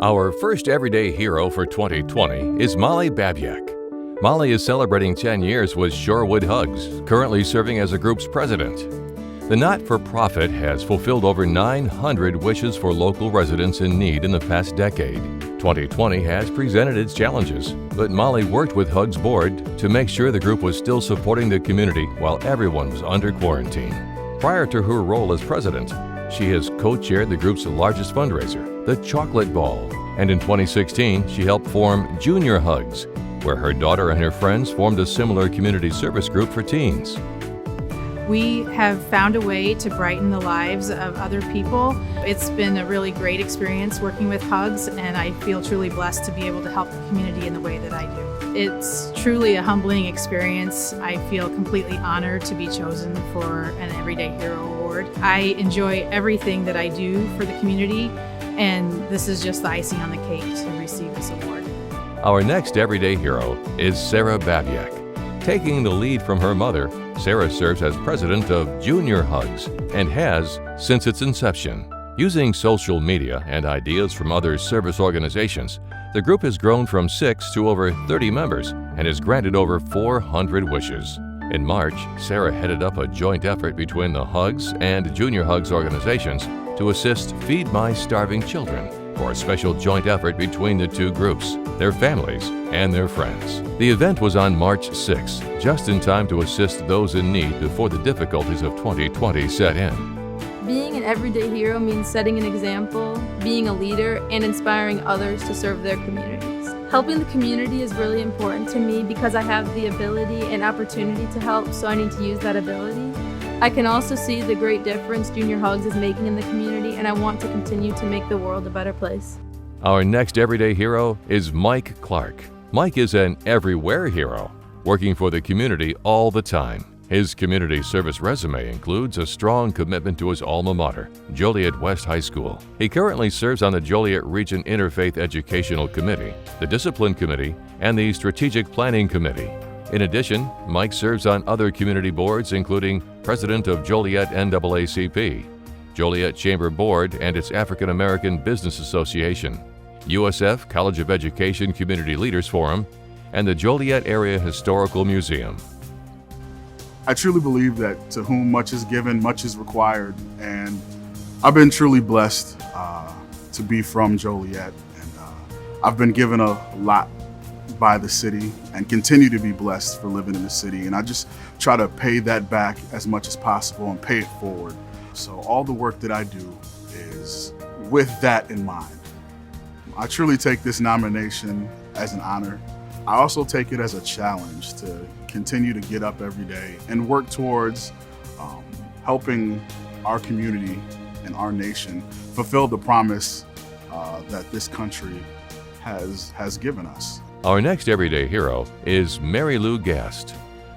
Our first everyday hero for 2020 is Molly BABYAK. Molly is celebrating 10 years with Shorewood Hugs, currently serving as the group's president. The not-for-profit has fulfilled over 900 wishes for local residents in need in the past decade. 2020 has presented its challenges, but Molly worked with Hugs board to make sure the group was still supporting the community while everyone was under quarantine. Prior to her role as president, she has co-chaired the group's largest fundraiser, the Chocolate Ball, and in 2016 she helped form Junior Hugs, where her daughter and her friends formed a similar community service group for teens. We have found a way to brighten the lives of other people. It's been a really great experience working with Hugs, and I feel truly blessed to be able to help the community in the way that I do. It's truly a humbling experience. I feel completely honored to be chosen for an Everyday Hero Award. I enjoy everything that I do for the community, and this is just the icing on the cake to receive this award. Our next everyday hero is Sarah BABYAK. Taking the lead from her mother, Sarah serves as president of Junior Hugs and has since its inception. Using social media and ideas from other service organizations, the group has grown from 6 to over 30 members and has granted over 400 wishes. In March, Sarah headed up a joint effort between the Hugs and Junior Hugs organizations to assist Feed My Starving Children for a special joint effort between the two groups, their families, and their friends. The event was on March 6, just in time to assist those in need before the difficulties of 2020 set in. Being an everyday hero means setting an example, being a leader, and inspiring others to serve their communities. Helping the community is really important to me because I have the ability and opportunity to help, so I need to use that ability. I can also see the great difference Junior Hugs is making in the community, and I want to continue to make the world a better place. Our next everyday hero is Mike Clark. Mike is an everywhere hero, working for the community all the time. His community service resume includes a strong commitment to his alma mater, Joliet West High School. He currently serves on the Joliet Region Interfaith Educational Committee, the Discipline Committee, and the Strategic Planning Committee. In addition, Mike serves on other community boards, including President of Joliet NAACP, Joliet Chamber Board and its African American Business Association, USF College of Education Community Leaders Forum, and the Joliet Area Historical Museum. I truly believe that to whom much is given, much is required, and I've been truly blessed to be from Joliet, and I've been given a lot by the city and continue to be blessed for living in the city, and I just try to pay that back as much as possible and pay it forward. So all the work that I do is with that in mind. I truly take this nomination as an honor. I also take it as a challenge to continue to get up every day and work towards helping our community and our nation fulfill the promise that this country has given us. Our next everyday hero is Mary Lou GAST.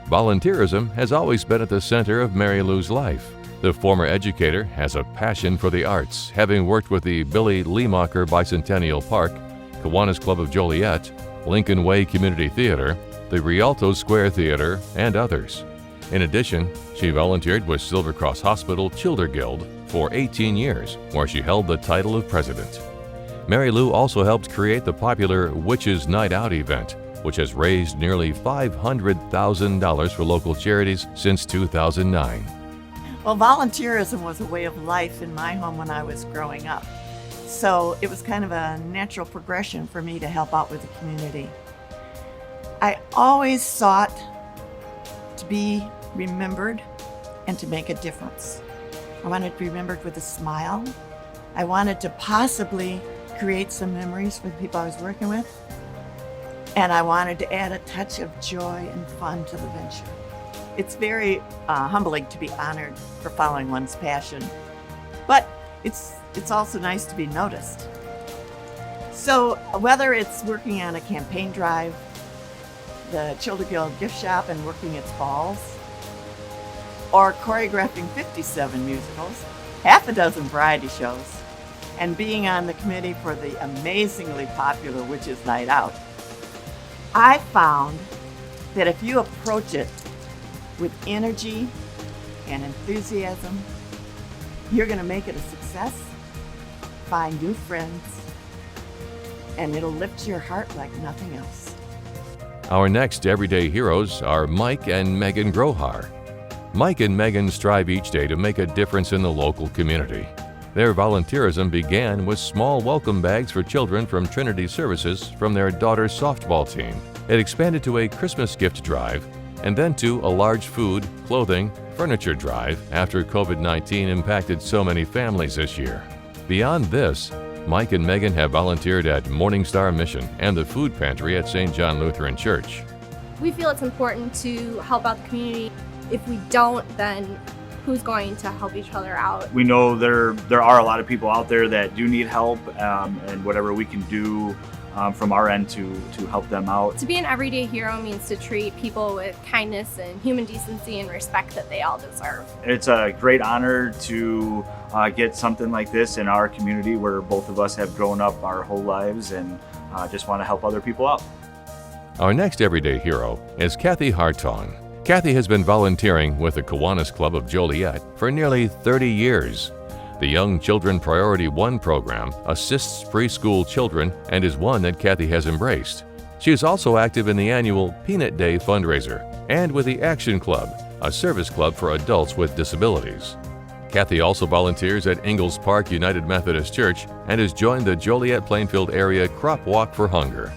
Volunteerism has always been at the center of Mary Lou's life. The former educator has a passion for the arts, having worked with the Billy Leemacher Bicentennial Park, Kiwanis Club of Joliet, Lincoln Way Community Theater, the Rialto Square Theater, and others. In addition, she volunteered with Silver Cross Hospital Childer Guild for 18 years, where she held the title of president. Mary Lou also helped create the popular Witches Night Out event, which has raised nearly $500,000 for local charities since 2009. Well, volunteerism was a way of life in my home when I was growing up. So it was kind of a natural progression for me to help out with the community. I always sought to be remembered and to make a difference. I wanted to be remembered with a smile. I wanted to possibly create some memories for the people I was working with. And I wanted to add a touch of joy and fun to the venture. It's very humbling to be honored for following one's passion, but it's also nice to be noticed. So whether it's working on a campaign drive, the Childer Guild gift shop and working its balls, or choreographing 57 musicals, half a dozen variety shows, and being on the committee for the amazingly popular Witches Night Out, I found that if you approach it with energy and enthusiasm, you're going to make it a success, find new friends, and it'll lift your heart like nothing else. Our next everyday heroes are Mike and Megan GROHAR. Mike and Megan strive each day to make a difference in the local community. Their volunteerism began with small welcome bags for children from Trinity Services from their daughter's softball team. It expanded to a Christmas gift drive and then to a large food, clothing, furniture drive after COVID-19 impacted so many families this year. Beyond this, Mike and Megan have volunteered at Morning Star Mission and the food pantry at St. John Lutheran Church. We feel it's important to help out the community. If we don't, then who's going to help each other out? We know there are a lot of people out there that do need help, and whatever we can do from our end to help them out. To be an everyday hero means to treat people with kindness and human decency and respect that they all deserve. It's a great honor to get something like this in our community where both of us have grown up our whole lives and just want to help other people out. Our next everyday hero is Kathy Hartong. Kathy has been volunteering with the Kiwanis Club of Joliet for nearly 30 years. The Young Children Priority 1 program assists preschool children and is one that Kathy has embraced. She is also active in the annual Peanut Day fundraiser and with the Action Club, a service club for adults with disabilities. Kathy also volunteers at Ingalls Park United Methodist Church and has joined the Joliet-Plainfield area Crop Walk for Hunger.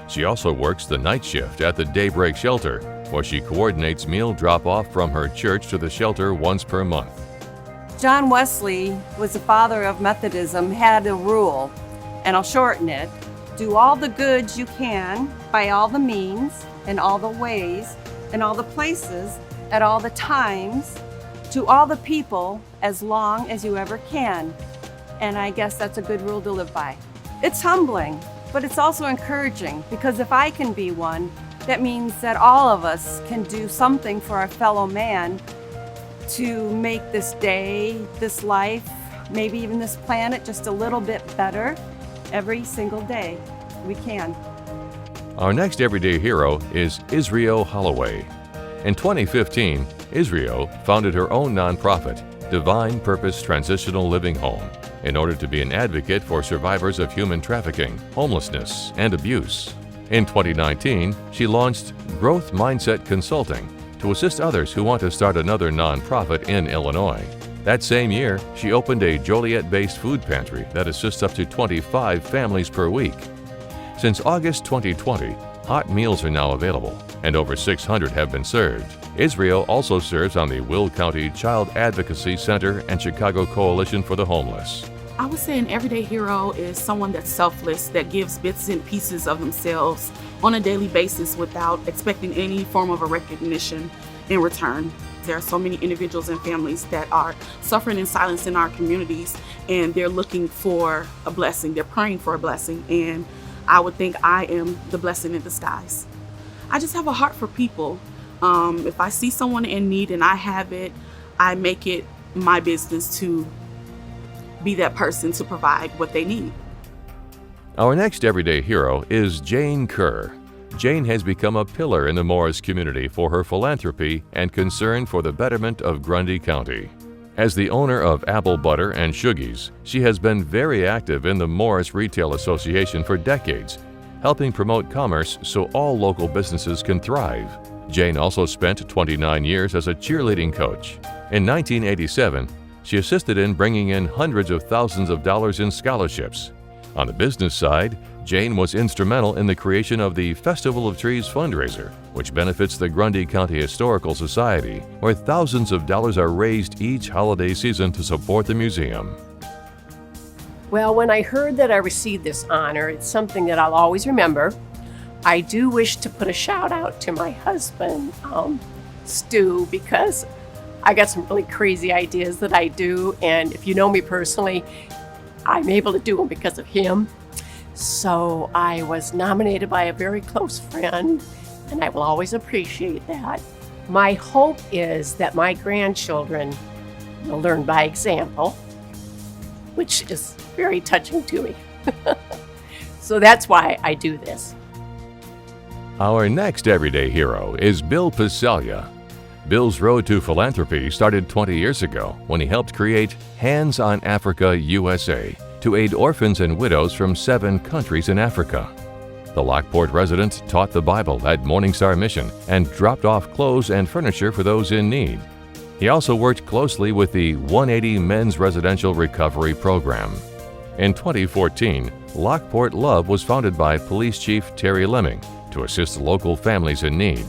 She also works the night shift at the Daybreak Shelter, where she coordinates meal drop-off from her church to the shelter once per month. John Wesley was the father of Methodism, had a rule, and I'll shorten it: do all the goods you can by all the means and all the ways and all the places at all the times to all the people as long as you ever can. And I guess that's a good rule to live by. It's humbling, but it's also encouraging, because if I can be one, that means that all of us can do something for our fellow man to make this day, this life, maybe even this planet just a little bit better every single day. We can. Our next everyday hero is ISRAEIO Holloway. In 2015, ISRAEIO founded her own nonprofit, Divine Purpose Transitional Living Home, in order to be an advocate for survivors of human trafficking, homelessness, and abuse. In 2019, she launched Growth Mindset Consulting to assist others who want to start another nonprofit in Illinois. That same year, she opened a Joliet-based food pantry that assists up to 25 families per week. Since August 2020, hot meals are now available, and over 600 have been served. ISRAEIO also serves on the Will County Child Advocacy Center and Chicago Coalition for the Homeless. I would say an everyday hero is someone that's selfless, that gives bits and pieces of themselves on a daily basis without expecting any form of a recognition in return. There are so many individuals and families that are suffering in silence in our communities, and they're looking for a blessing. They're praying for a blessing, and I would think I am the blessing in disguise. I just have a heart for people. If I see someone in need and I have it, I make it my business to be that person to provide what they need. Our next everyday hero is Jane KERR. Jane has become a pillar in the Morris community for her philanthropy and concern for the betterment of Grundy County. As the owner of Apple Butter and Shuggies, she has been very active in the Morris Retail Association for decades, helping promote commerce so all local businesses can thrive. Jane also spent 29 years as a cheerleading coach. In 1987, she assisted in bringing in hundreds of thousands of dollars in scholarships. On the business side, Jane was instrumental in the creation of the Festival of Trees fundraiser, which benefits the Grundy County Historical Society, where thousands of dollars are raised each holiday season to support the museum. Well, when I heard that I received this honor, it's something that I'll always remember. I do wish to put a shout out to my husband, Stu, because I got some really crazy ideas that I do, and if you know me personally, I'm able to do them because of him. So I was nominated by a very close friend, and I will always appreciate that. My hope is that my grandchildren will learn by example, which is very touching to me. So that's why I do this. Our next everyday hero is Bill Passagglia. Bill's road to philanthropy started 20 years ago when he helped create Hands on Africa USA to aid orphans and widows from 7 countries in Africa. The Lockport resident taught the Bible at Morningstar Mission and dropped off clothes and furniture for those in need. He also worked closely with the 180 Men's Residential Recovery Program. In 2014, Lockport Love was founded by Police Chief Terry Lemming to assist local families in need.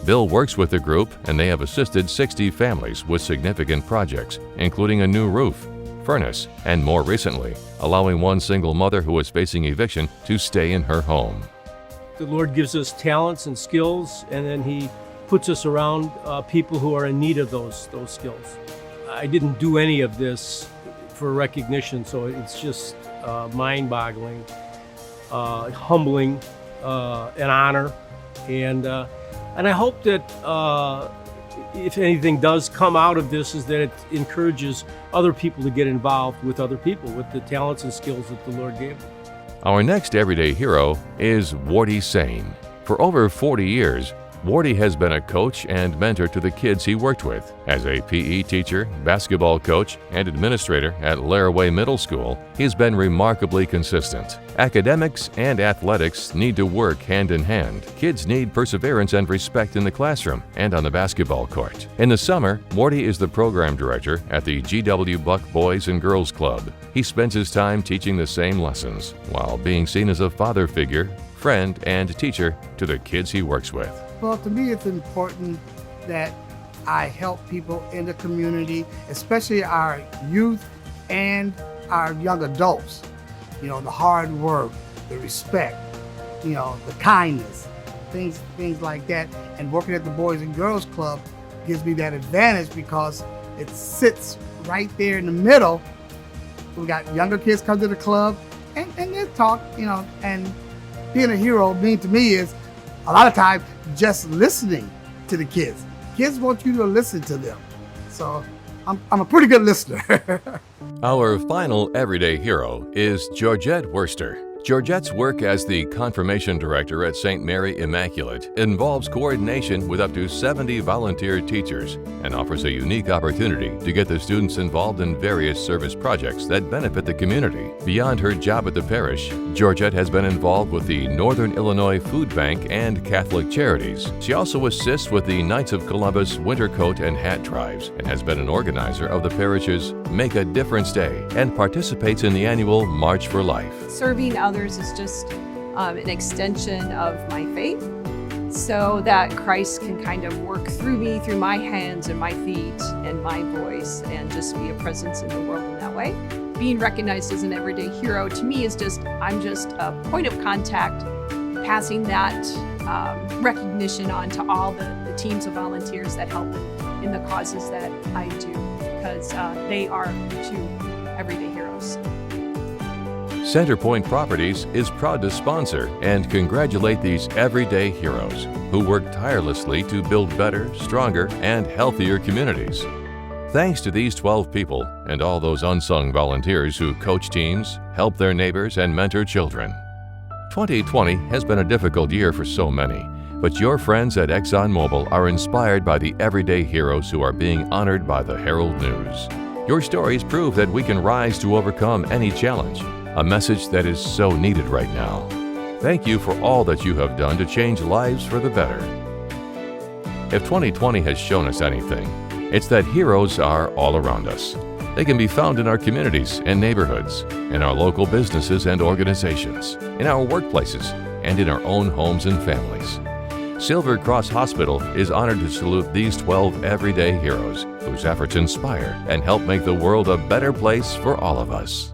Bill works with the group, and they have assisted 60 families with significant projects, including a new roof, furnace, and more recently, allowing one single mother who is facing eviction to stay in her home. The Lord gives us talents and skills, and then He puts us around people who are in need of those skills. I didn't do any of this for recognition, so it's just mind-boggling, humbling, an honor, and I hope that if anything does come out of this, is that it encourages other people to get involved with other people with the talents and skills that the Lord gave them. Our next everyday hero is WARDIE SAIN. For over 40 years, WARDIE has been a coach and mentor to the kids he worked with. As a PE teacher, basketball coach, and administrator at Laraway Middle School, he's been remarkably consistent. Academics and athletics need to work hand in hand. Kids need perseverance and respect in the classroom and on the basketball court. In the summer, WARDIE is the program director at the G.W. Buck Boys and Girls Club. He spends his time teaching the same lessons while being seen as a father figure, friend, and teacher to the kids he works with. Well, to me, it's important that I help people in the community, especially our youth and our young adults. You know, the hard work, the respect, you know, the kindness, things like that. And working at the Boys and Girls Club gives me that advantage because it sits right there in the middle. We got younger kids come to the club and they talk, you know, and being a hero to me is a lot of times just listening to the kids. Kids want you to listen to them. So I'm a pretty good listener. Our final everyday hero is Georgette Wurster. Georgette's work as the Confirmation Director at St. Mary Immaculate involves coordination with up to 70 volunteer teachers and offers a unique opportunity to get the students involved in various service projects that benefit the community. Beyond her job at the parish, Georgette has been involved with the Northern Illinois Food Bank and Catholic Charities. She also assists with the Knights of Columbus Winter Coat and Hat Drives and has been an organizer of the parish's Make a Difference Day and participates in the annual March for Life. Serving others is just an extension of my faith, so that Christ can kind of work through me, through my hands and my feet and my voice, and just be a presence in the world in that way. Being recognized as an everyday hero to me is I'm just a point of contact, passing that recognition on to all the teams of volunteers that help in the causes that I do, because they are true everyday heroes. Centerpoint Properties is proud to sponsor and congratulate these everyday heroes who work tirelessly to build better, stronger, and healthier communities. Thanks to these 12 people and all those unsung volunteers who coach teams, help their neighbors, and mentor children. 2020 has been a difficult year for so many, but your friends at ExxonMobil are inspired by the everyday heroes who are being honored by the Herald-News. Your stories prove that we can rise to overcome any challenge, a message that is so needed right now. Thank you for all that you have done to change lives for the better. If 2020 has shown us anything, it's that heroes are all around us. They can be found in our communities and neighborhoods, in our local businesses and organizations, in our workplaces, and in our own homes and families. Silver Cross Hospital is honored to salute these 12 everyday heroes whose efforts inspire and help make the world a better place for all of us.